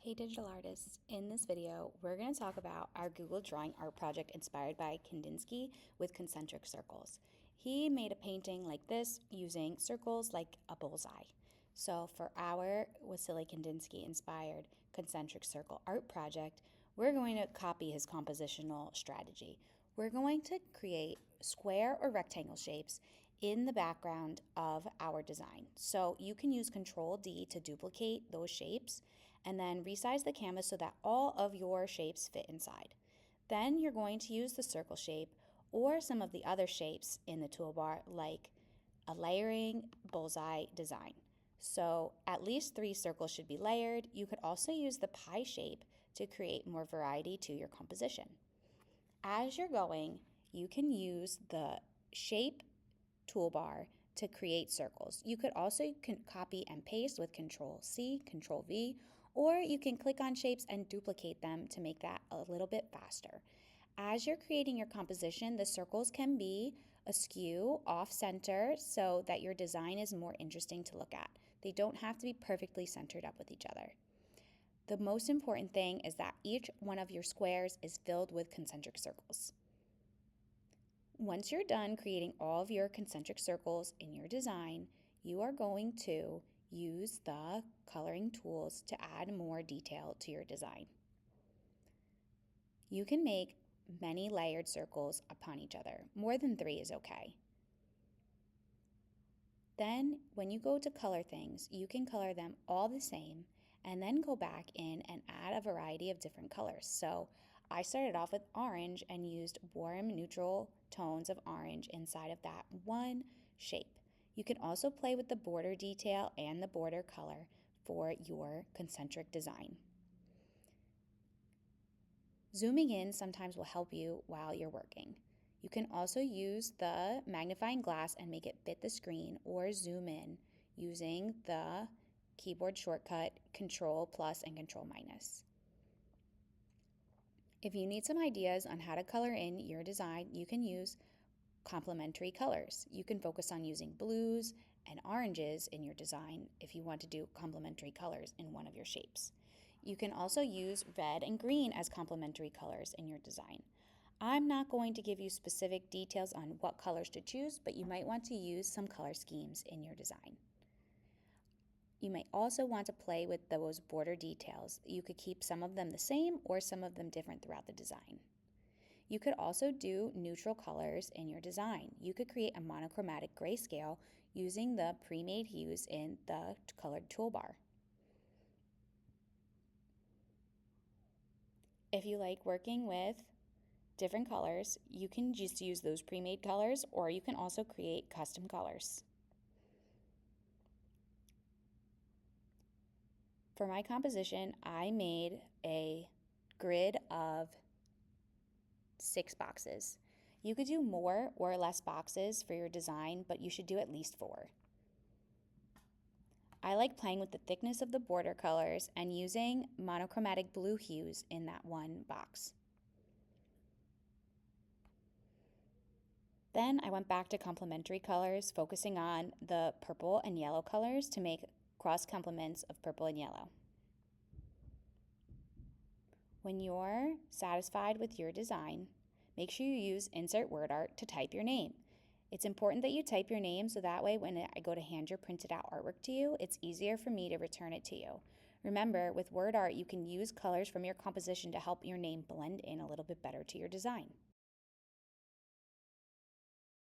Hey digital artists, in this video we're going to talk about our Google Drawing art project inspired by Kandinsky with concentric circles. He made a painting like this using circles like a bullseye. So for our Wassily Kandinsky inspired concentric circle art project, we're going to copy his compositional strategy. We're going to create square or rectangle shapes in the background of our design. So you can use Control D to duplicate those shapes and then resize the canvas so that all of your shapes fit inside. Then you're going to use the circle shape or some of the other shapes in the toolbar like a layering bullseye design. So at least 3 circles should be layered. You could also use the pie shape to create more variety to your composition. As you're going, you can use the shape toolbar to create circles. You could also copy and paste with Control C, Control V, or you can click on shapes and duplicate them to make that a little bit faster. As you're creating your composition, the circles can be askew, off-center, so that your design is more interesting to look at. They don't have to be perfectly centered up with each other. The most important thing is that each one of your squares is filled with concentric circles. Once you're done creating all of your concentric circles in your design, you are going to use the coloring tools to add more detail to your design. You can make many layered circles upon each other. More than 3 is okay. Then, when you go to color things, you can color them all the same and then go back in and add a variety of different colors. So I started off with orange and used warm neutral tones of orange inside of that one shape. You can also play with the border detail and the border color for your concentric design. Zooming in sometimes will help you while you're working. You can also use the magnifying glass and make it fit the screen or zoom in using the keyboard shortcut Control+ and Control-. If you need some ideas on how to color in your design, you can use complementary colors. You can focus on using blues and oranges in your design if you want to do complementary colors in one of your shapes. You can also use red and green as complementary colors in your design. I'm not going to give you specific details on what colors to choose, but you might want to use some color schemes in your design. You may also want to play with those border details. You could keep some of them the same or some of them different throughout the design. You could also do neutral colors in your design. You could create a monochromatic grayscale using the pre-made hues in the colored toolbar. If you like working with different colors, you can just use those pre-made colors, or you can also create custom colors. For my composition, I made a grid of 6 boxes. You could do more or less boxes for your design, but you should do at least 4. I like playing with the thickness of the border colors and using monochromatic blue hues in that one box. Then I went back to complementary colors, focusing on the purple and yellow colors to make cross complements of purple and yellow. When you're satisfied with your design, make sure you use Insert Word Art to type your name. It's important that you type your name so that way when I go to hand your printed out artwork to you, it's easier for me to return it to you. Remember, with word art, you can use colors from your composition to help your name blend in a little bit better to your design.